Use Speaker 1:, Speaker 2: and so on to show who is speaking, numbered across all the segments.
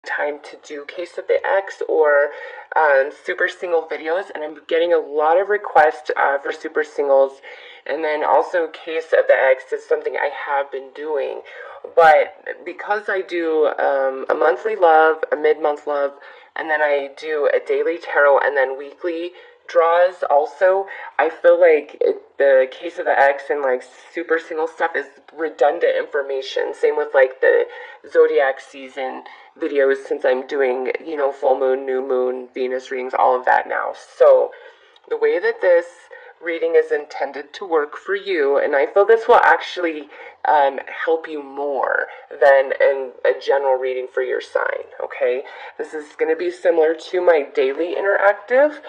Speaker 1: time to do Case of the X or super single videos, and I'm getting a lot of requests for super singles. And then also Case of the X is something I have been doing, but because I do a monthly love, a mid-month love, and then I do a daily tarot and then weekly draws also, I feel like the Case of the X and like super single stuff is redundant information. Same with like the zodiac season videos, since I'm doing, full moon, new moon, Venus readings, all of that now. So the way that this reading is intended to work for you, and I feel this will actually help you more than in a general reading for your sign, okay? This is going to be similar to my daily interactive,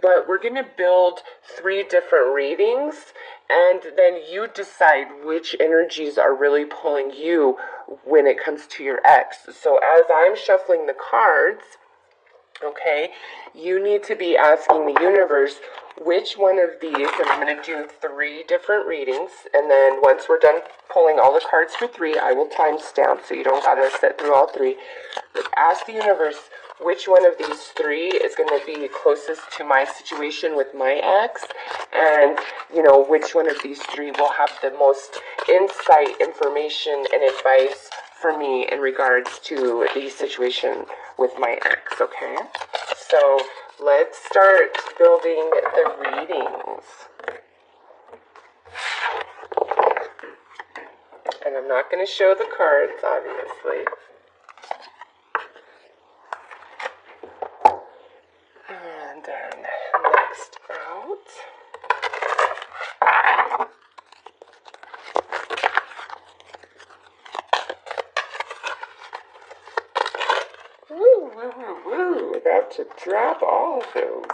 Speaker 1: but we're going to build 3 different readings, and then you decide which energies are really pulling you when it comes to your ex. So as I'm shuffling the cards, okay, you need to be asking the universe which one of these, and I'm going to do 3 different readings, and then once we're done pulling all the cards for 3, I will timestamp so you don't gotta sit through all 3. But ask the universe which one of these 3 is going to be closest to my situation with my ex, and which one of these 3 will have the most insight, information, and advice for me in regards to the situation with my ex, okay? So let's start building the readings. And I'm not going to show the cards, obviously. And then next out. Woo, woo, woo, woo. About to drop all of those.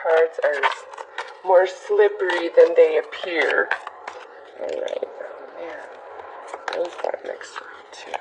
Speaker 1: Cards are more slippery than they appear. Alright, oh man, those got mixed around too.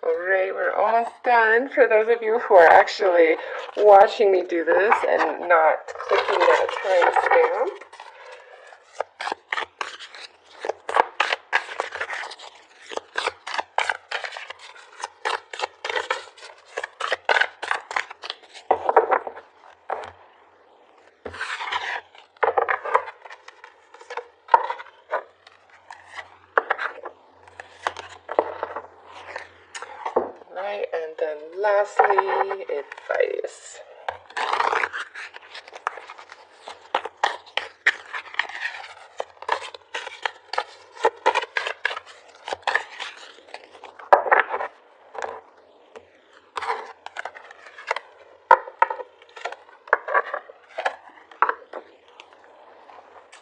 Speaker 1: Alright, we're almost done. For those of you who are actually watching me do this and not clicking that timestamp. Right, and then lastly, advice.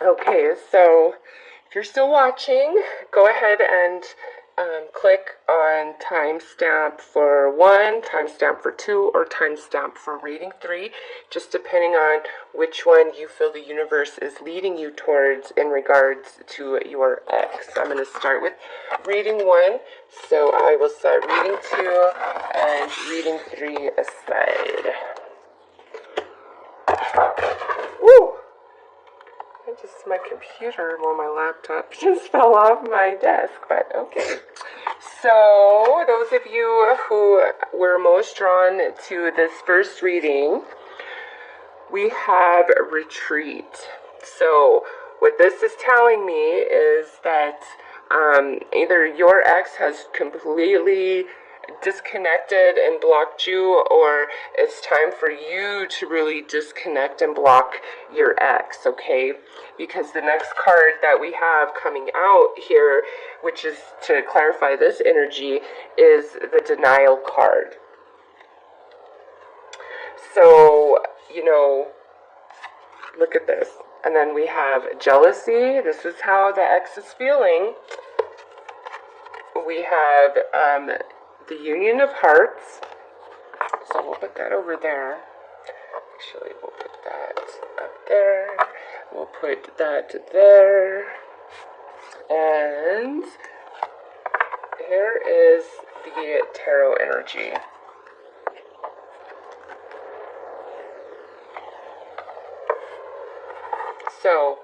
Speaker 1: Okay, so if you're still watching, go ahead and click on timestamp for 1, timestamp for 2, or timestamp for reading 3, just depending on which one you feel the universe is leading you towards in regards to your ex. I'm going to start with reading 1, so I will set reading 2 and reading 3 aside. Woo! My computer, well, my laptop just fell off my desk, but okay. So, those of you who were most drawn to this first reading, we have retreat. So, what this is telling me is that either your ex has completely disconnected and blocked you, or it's time for you to really disconnect and block your ex, okay? Because the next card that we have coming out here, which is to clarify this energy, is the denial card. So, look at this. And then we have jealousy. This is how the ex is feeling. We have the Union of Hearts. So we'll put that over there. Actually, we'll put that up there. We'll put that there. And here is the tarot energy. So,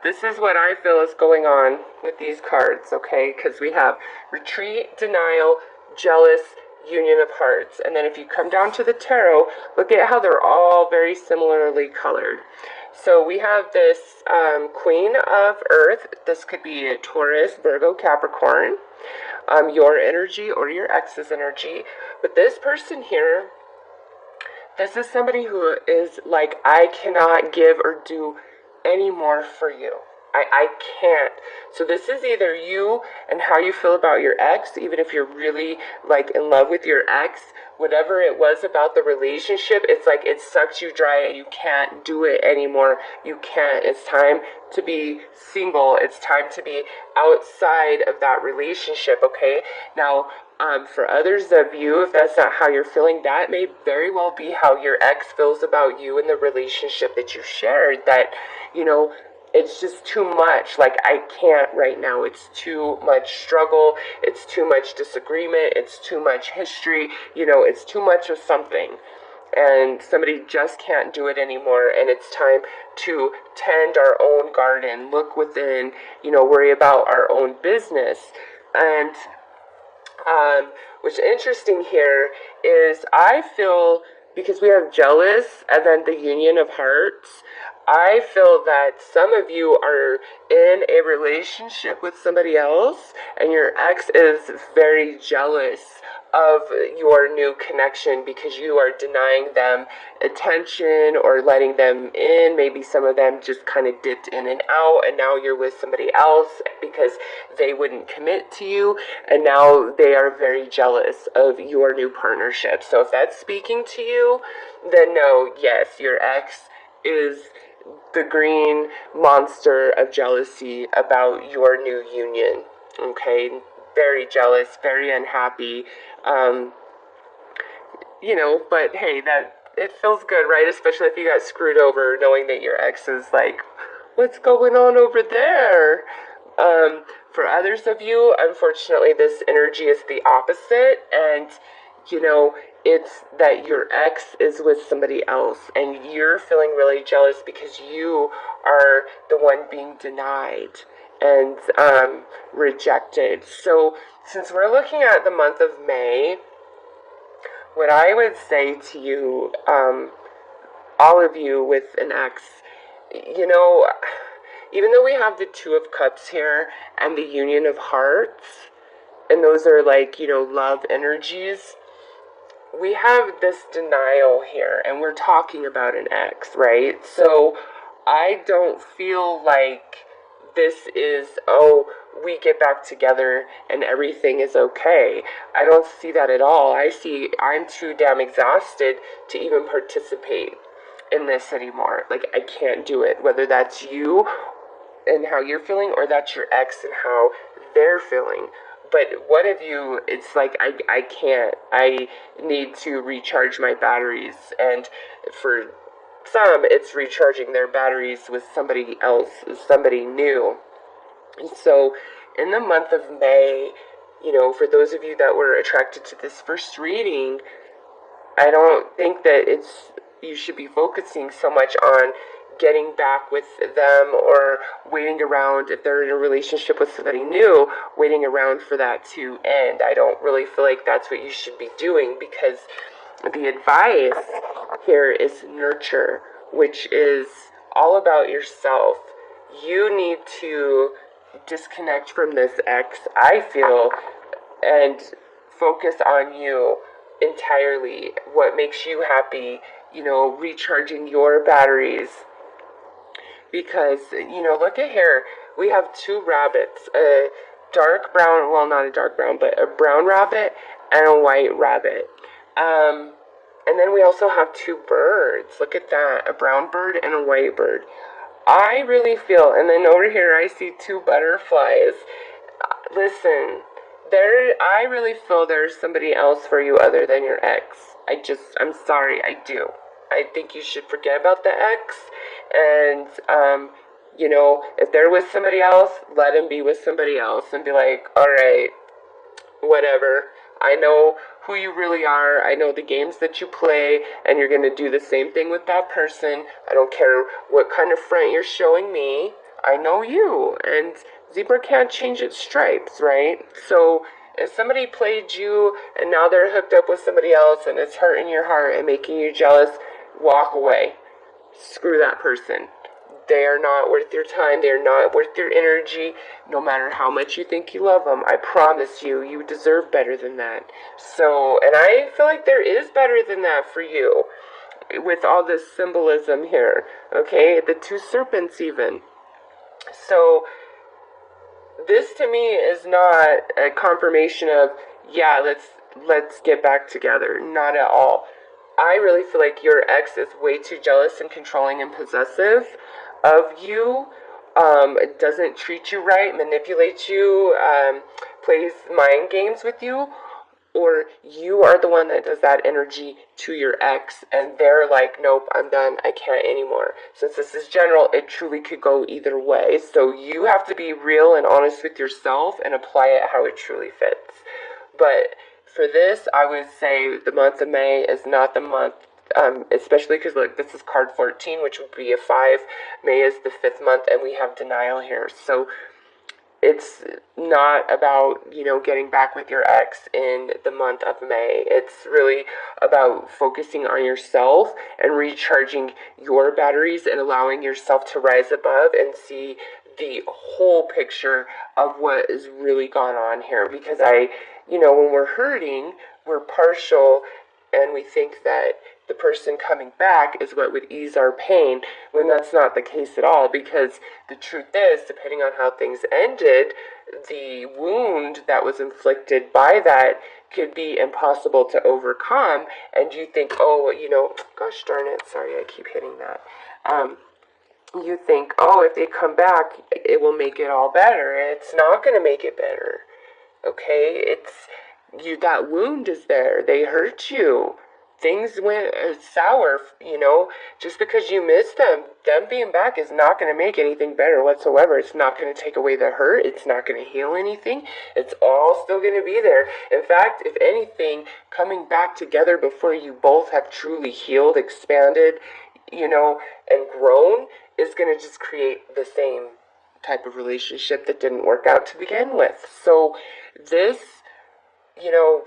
Speaker 1: this is what I feel is going on with these cards, okay? Because we have retreat, denial, jealous, Union of Hearts. And then if you come down to the tarot, look at how they're all very similarly colored. So we have this Queen of Earth. This could be a Taurus, Virgo, Capricorn. Your energy or your ex's energy. But this person here, this is somebody who is like, I cannot give or do any more for you. I can't. So this is either you and how you feel about your ex, even if you're really like in love with your ex, whatever it was about the relationship, it's like it sucks you dry and you can't do it anymore. You can't. It's time to be single. It's time to be outside of that relationship, okay? Now, for others of you, if that's not how you're feeling, that may very well be how your ex feels about you and the relationship that you shared, that, it's just too much. Like, I can't right now. It's too much struggle. It's too much disagreement. It's too much history. It's too much of something. And somebody just can't do it anymore. And it's time to tend our own garden, look within, worry about our own business. And what's interesting here is I feel, because we have jealous and then the Union of Hearts, I feel that some of you are in a relationship with somebody else and your ex is very jealous of your new connection because you are denying them attention or letting them in. Maybe some of them just kind of dipped in and out, and now you're with somebody else because they wouldn't commit to you, and now they are very jealous of your new partnership. So if that's speaking to you, then no, yes, your ex is the green monster of jealousy about your new union, okay? Very jealous, very unhappy, but hey, that it feels good, right? Especially if you got screwed over, knowing that your ex is like, what's going on over there? For others of you, unfortunately, this energy is the opposite, and it's that your ex is with somebody else and you're feeling really jealous because you are the one being denied and rejected. So since we're looking at the month of May, what I would say to you, all of you with an ex, even though we have the Two of Cups here and the Union of Hearts, and those are like, love energies, we have this denial here, and we're talking about an ex, right? So I don't feel like this is, we get back together and everything is okay. I don't see that at all. I see I'm too damn exhausted to even participate in this anymore. Like, I can't do it. Whether that's you and how you're feeling, or that's your ex and how they're feeling. But one of you, it's like, I can't. I need to recharge my batteries. And for some, it's recharging their batteries with somebody else, somebody new. And so in the month of May, for those of you that were attracted to this first reading, I don't think that you should be focusing so much on getting back with them or waiting around if they're in a relationship with somebody new, waiting around for that to end. I don't really feel like that's what you should be doing, because the advice here is nurture, which is all about yourself. You need to disconnect from this ex, I feel, and focus on you entirely. What makes you happy, recharging your batteries. Because, look at here. We have two rabbits, a dark brown, well, not a dark brown, but a brown rabbit and a white rabbit. And then we also have two birds. Look at that, a brown bird and a white bird. I really feel, and then over here I see two butterflies. Listen, I really feel there's somebody else for you other than your ex. I'm sorry, I do. I think you should forget about the ex, and, if they're with somebody else, let him be with somebody else, and be like, alright, whatever. I know who you really are. I know the games that you play, and you're going to do the same thing with that person. I don't care what kind of front you're showing me. I know you, and zebra can't change its stripes, right? So if somebody played you and now they're hooked up with somebody else and it's hurting your heart and making you jealous, walk away. Screw that person. They are not worth your time. They are not worth your energy. No matter how much you think you love them, I promise you, you deserve better than that. So, and I feel like there is better than that for you, with all this symbolism here. Okay, the two serpents even. So this to me is not a confirmation of, yeah, let's get back together. Not at all. I really feel like your ex is way too jealous and controlling and possessive of you, doesn't treat you right, manipulates you, plays mind games with you, or you are the one that does that energy to your ex, and they're like, nope, I'm done, I can't anymore. Since this is general, it truly could go either way, so you have to be real and honest with yourself and apply it how it truly fits. But for this, I would say the month of May is not the month, especially because, look, this is card 14, which would be a 5. May is the 5th month, and we have denial here. So it's not about, getting back with your ex in the month of May. It's really about focusing on yourself and recharging your batteries and allowing yourself to rise above and see the whole picture of what is really gone on here. Because when we're hurting, we're partial, and we think that the person coming back is what would ease our pain, when that's not the case at all. Because the truth is, depending on how things ended, the wound that was inflicted by that could be impossible to overcome. And you think, gosh darn it, sorry, I keep hitting that. You think, if they come back, it will make it all better. It's not going to make it better. Okay, that wound is there. They hurt you. Things went sour, just because you missed them being back is not going to make anything better whatsoever. It's not going to take away the hurt. It's not going to heal anything. It's all still going to be there. In fact, if anything, coming back together before you both have truly healed, expanded, and grown is going to just create the same type of relationship that didn't work out to begin with. So this,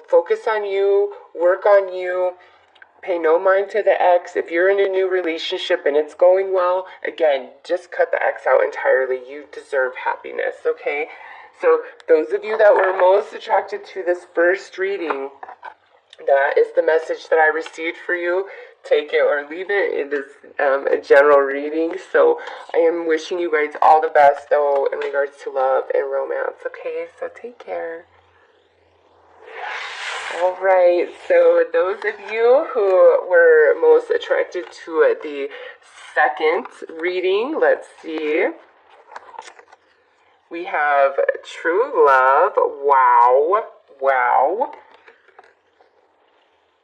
Speaker 1: focus on you, work on you, pay no mind to the ex. If you're in a new relationship and it's going well, again, just cut the ex out entirely. You deserve happiness, okay? So those of you that were most attracted to this first reading, that is the message that I received for you. Take it or leave it. It is a general reading. So I am wishing you guys all the best, though, in regards to love and romance, okay? So take care. Alright, so those of you who were most attracted to the second reading, let's see. We have true love. Wow. Wow.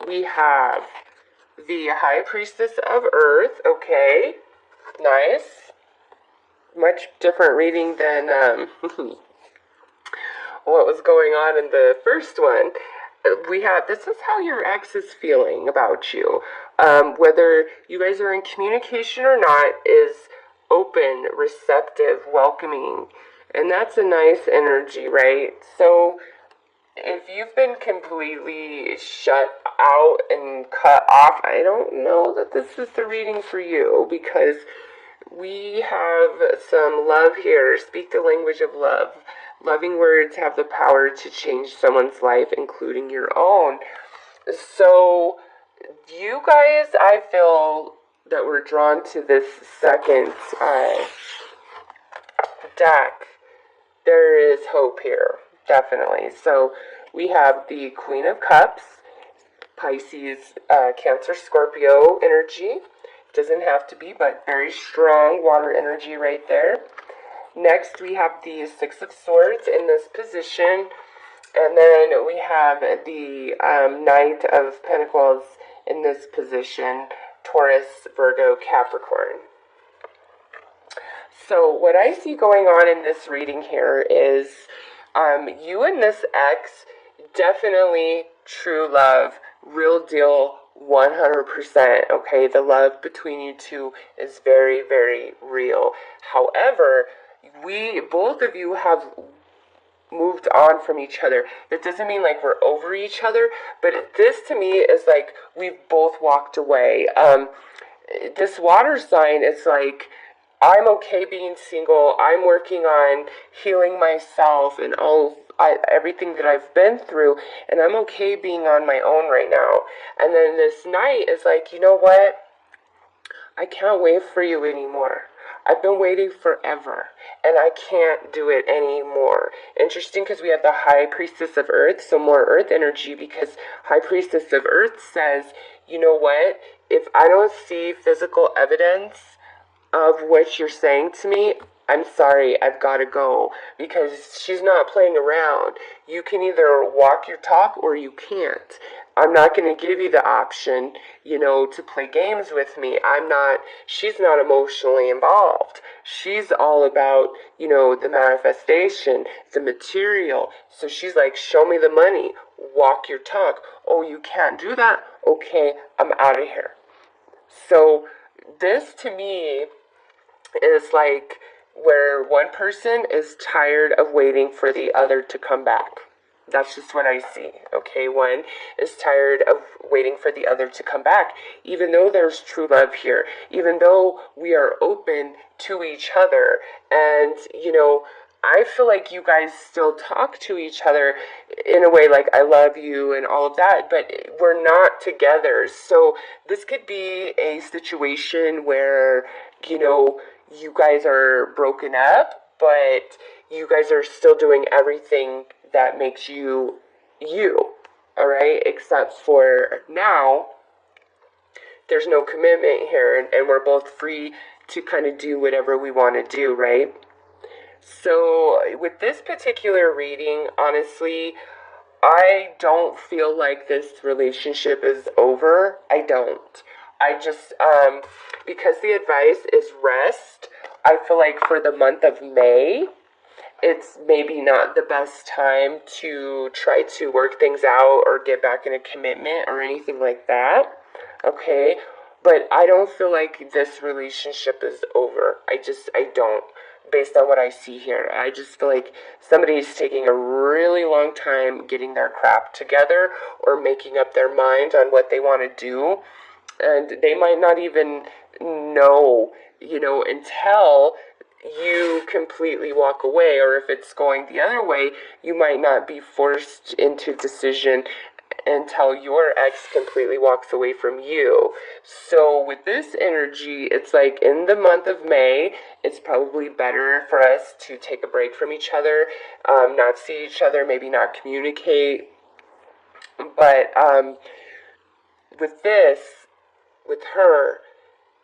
Speaker 1: We have the High Priestess of Earth. Okay. Nice. Much different reading than what was going on in the first one. We have, this is how your ex is feeling about you. Whether you guys are in communication or not, is open, receptive, welcoming. And that's a nice energy, right? So if you've been completely shut out and cut off, I don't know that this is the reading for you, because we have some love here. Speak the language of love. Loving words have the power to change someone's life, including your own. So, you guys, I feel that we're drawn to this second deck. There is hope here, definitely. So, we have the Queen of Cups, Pisces, Cancer, Scorpio energy. Doesn't have to be, but very strong water energy right there. Next, we have the Six of Swords in this position. And then we have the Knight of Pentacles in this position. Taurus, Virgo, Capricorn. So what I see going on in this reading here is you and this ex, definitely true love, real deal, 100%. Okay, the love between you two is very, very real. However, both of you have moved on from each other. That doesn't mean like we're over each other, but this to me is like we've both walked away. This water sign is like, I'm okay being single. I'm working on healing myself and everything that I've been through, and I'm okay being on my own right now. And then this Knight is like, you know what? I can't wait for you anymore. I've been waiting forever, and I can't do it anymore. Interesting, because we have the High Priestess of Earth, so more Earth energy, because High Priestess of Earth says, you know what? If I don't see physical evidence of what you're saying to me, I'm sorry, I've got to go, because she's not playing around. You can either walk your talk or you can't. I'm not going to give you the option, to play games with me. She's not emotionally involved. She's all about, the manifestation, the material. So she's like, show me the money, walk your talk. Oh, you can't do that? Okay, I'm out of here. So this to me is like where one person is tired of waiting for the other to come back. That's just what I see, okay? One is tired of waiting for the other to come back, even though there's true love here, even though we are open to each other. And, I feel like you guys still talk to each other in a way like I love you and all of that, but we're not together. So this could be a situation where, you guys are broken up, but you guys are still doing everything that makes you you, all right? Except for now, there's no commitment here, and we're both free to kind of do whatever we want to do, right? So with this particular reading, honestly, I don't feel like this relationship is over. I don't. I just, because the advice is rest, I feel like for the month of May, it's maybe not the best time to try to work things out or get back in a commitment or anything like that. Okay? But I don't feel like this relationship is over. I don't. Based on what I see here, I just feel like somebody's taking a really long time getting their crap together or making up their mind on what they want to do. And they might not even know, until you completely walk away, or if it's going the other way, you might not be forced into decision until your ex completely walks away from you. So with this energy, it's like in the month of May, it's probably better for us to take a break from each other, not see each other, maybe not communicate. But with her,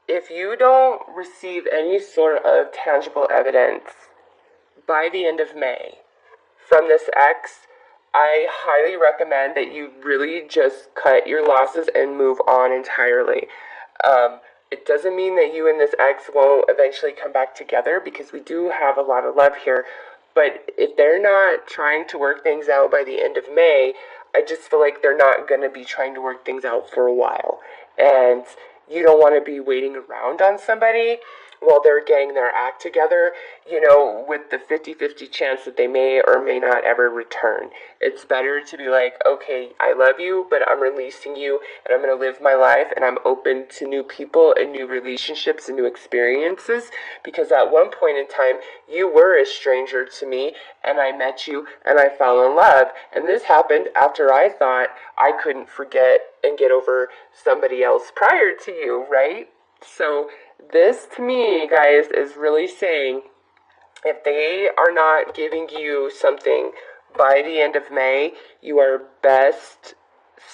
Speaker 1: if you don't receive any sort of tangible evidence by the end of May from this ex, I highly recommend that you really just cut your losses and move on entirely. It doesn't mean that you and this ex won't eventually come back together, because we do have a lot of love here. But if they're not trying to work things out by the end of May, I just feel like they're not going to be trying to work things out for a while. And you don't want to be waiting around on somebody while they're getting their act together, with the 50-50 chance that they may or may not ever return. It's better to be like, okay, I love you, but I'm releasing you, and I'm going to live my life, and I'm open to new people and new relationships and new experiences, because at one point in time, you were a stranger to me, and I met you, and I fell in love. And this happened after I thought I couldn't forget and get over somebody else prior to you, right? So this, to me, guys, is really saying, if they are not giving you something by the end of May, you are best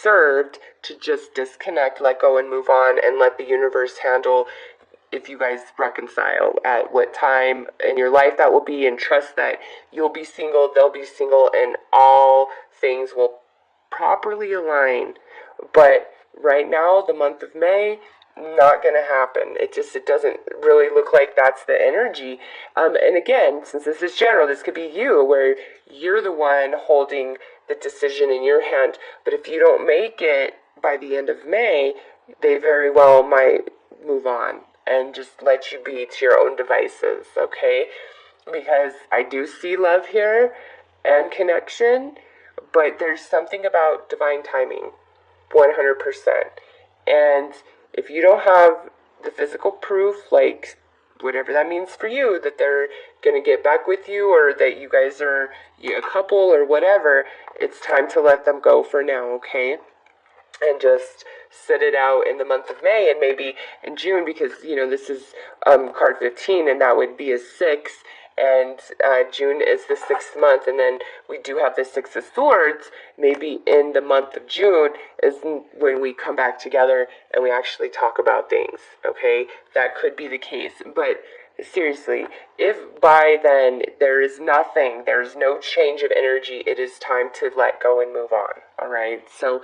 Speaker 1: served to just disconnect, let go, and move on, and let the universe handle if you guys reconcile at what time in your life that will be, and trust that you'll be single, they'll be single, and all things will properly align. But right now, the month of May, not gonna happen. It doesn't really look like that's the energy. And again, since this is general, this could be you, where you're the one holding the decision in your hand. But if you don't make it by the end of May, they very well might move on and just let you be to your own devices, okay? Because I do see love here and connection, but there's something about divine timing, 100%. And if you don't have the physical proof, like whatever that means for you, that they're going to get back with you, or that you guys are a couple or whatever, it's time to let them go for now, okay? And just sit it out in the month of May, and maybe in June, because, this is card 15, and that would be a 6, and June is the 6th month, and then we do have the 6 of Swords. Maybe in the month of June is when we come back together and we actually talk about things, okay? That could be the case, but seriously, if by then there is nothing, there's no change of energy, it is time to let go and move on, alright? So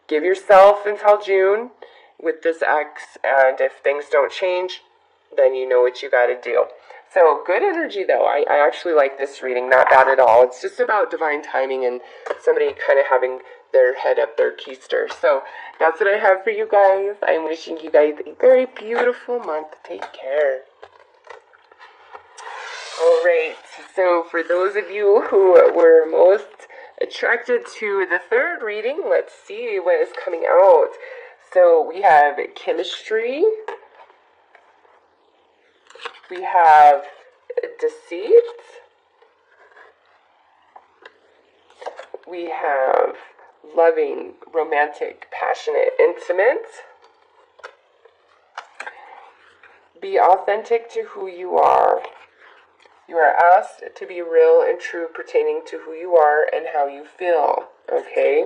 Speaker 1: give yourself until June with this ex, and if things don't change, then you know what you gotta do. So, good energy, though. I actually like this reading. Not bad at all. It's just about divine timing and somebody kind of having their head up their keister. So, that's what I have for you guys. I'm wishing you guys a very beautiful month. Take care. Alright, so for those of you who were most attracted to the third reading, let's see what is coming out. So, we have chemistry. We have deceit. We have loving, romantic, passionate, intimate. Be authentic to who you are. You are asked to be real and true pertaining to who you are and how you feel. Okay?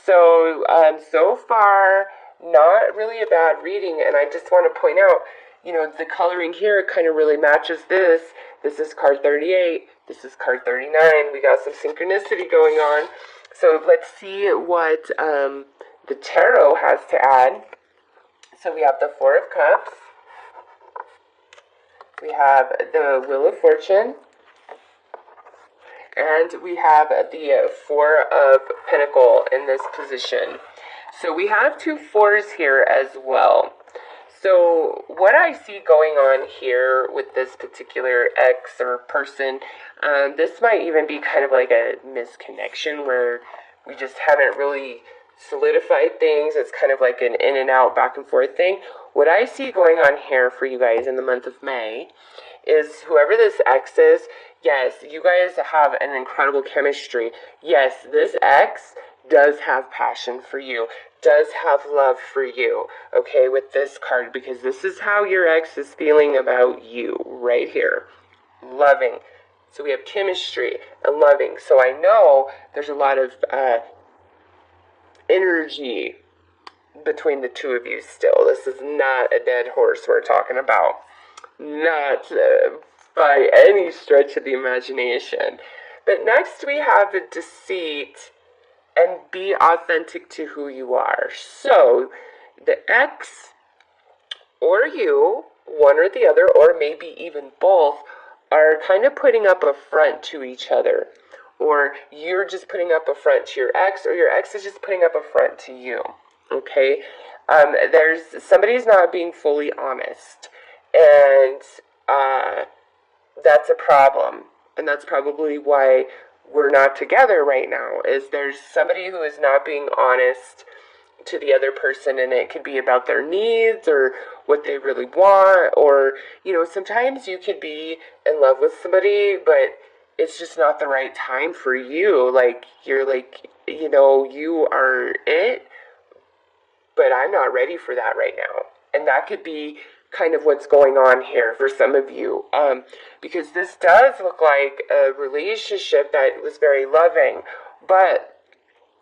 Speaker 1: So, so far, not really a bad reading, and I just want to point out, the coloring here kind of really matches this. This is card 38. This is card 39. We got some synchronicity going on. So let's see what the tarot has to add. So we have the Four of Cups. We have the Wheel of Fortune. And we have the Four of Pentacles in this position. So we have 2 fours here as well. So what I see going on here with this particular ex or person, this might even be kind of like a misconnection where we just haven't really solidified things. It's kind of like an in and out, back and forth thing. What I see going on here for you guys in the month of May is whoever this ex is, yes, you guys have an incredible chemistry. Yes, this ex does have passion for you, does have love for you, okay, with this card, because this is how your ex is feeling about you right here. Loving. So we have chemistry and loving. So I know there's a lot of energy between the two of you still. This is not a dead horse we're talking about. Not by any stretch of the imagination. But next we have the deceit and be authentic to who you are. So the ex or you, one or the other, or maybe even both, are kind of putting up a front to each other. Or you're just putting up a front to your ex, or your ex is just putting up a front to you. Okay? There's somebody's not being fully honest. And that's a problem. And that's probably why we're not together right now, is there's somebody who is not being honest to the other person, and it could be about their needs or what they really want, or, sometimes you could be in love with somebody, but it's just not the right time for you. Like, you're like, you are it, but I'm not ready for that right now. And that could be kind of what's going on here for some of you, because this does look like a relationship that was very loving, but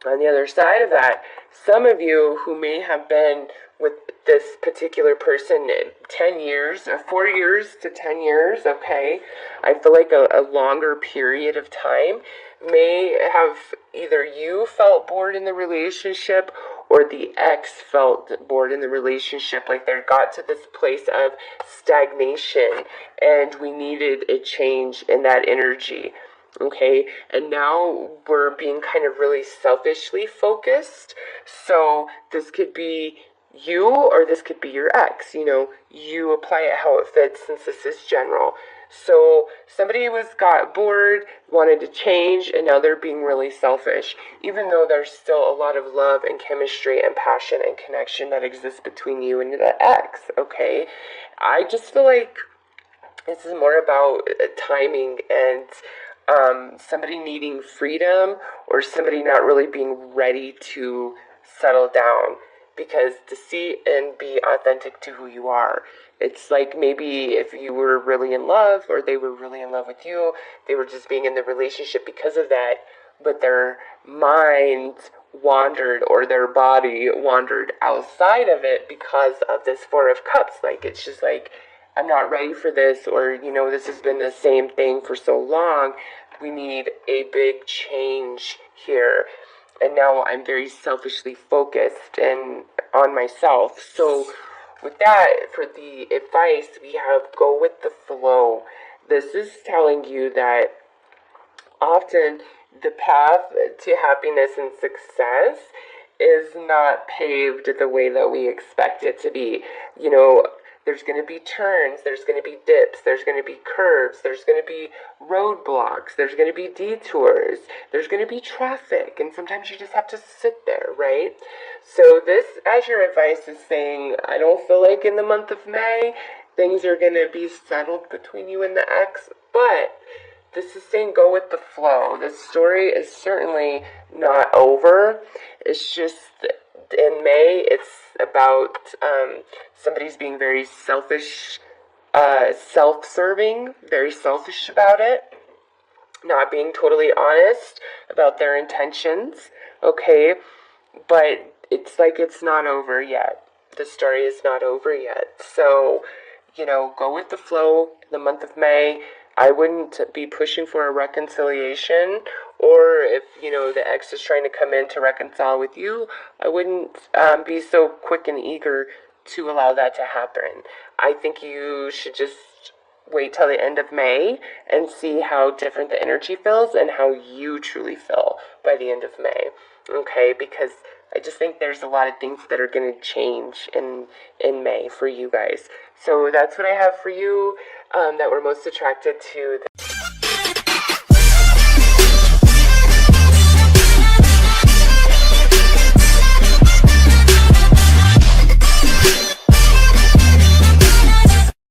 Speaker 1: on the other side of that, some of you who may have been with this particular person 10 years, or 4 years to 10 years, okay, I feel like a longer period of time, may have either you felt bored in the relationship or the ex felt bored in the relationship. Like they got to this place of stagnation and we needed a change in that energy. Okay, and now we're being kind of really selfishly focused. So this could be you or this could be your ex. You apply it how it fits since this is general. So somebody got bored, wanted to change, and now they're being really selfish, even though there's still a lot of love and chemistry and passion and connection that exists between you and the ex. Okay, I just feel like this is more about timing and somebody needing freedom or somebody not really being ready to settle down, because deceit and be authentic to who you are. It's like maybe if you were really in love or they were really in love with you, they were just being in the relationship because of that, but their mind wandered or their body wandered outside of it because of this Four of Cups. Like, it's just like, I'm not ready for this, or, this has been the same thing for so long. We need a big change here. And now I'm very selfishly focused and on myself. So with that, for the advice, we have go with the flow. This is telling you that often the path to happiness and success is not paved the way that we expect it to be. There's going to be turns, there's going to be dips, there's going to be curves, there's going to be roadblocks, there's going to be detours, there's going to be traffic, and sometimes you just have to sit there, right? So this, as your advice, is saying, I don't feel like in the month of May things are going to be settled between you and the ex, but this is saying go with the flow. This story is certainly not over. It's just in May, it's about somebody's being very selfish, self-serving, very selfish about it, not being totally honest about their intentions, okay? But it's like it's not over yet. The story is not over yet. So, go with the flow in the month of May. I wouldn't be pushing for a reconciliation, or if, the ex is trying to come in to reconcile with you, I wouldn't be so quick and eager to allow that to happen. I think you should just wait till the end of May and see how different the energy feels and how you truly feel by the end of May. Okay, because I just think there's a lot of things that are going to change in May for you guys. So that's what I have for you, that we're most attracted to.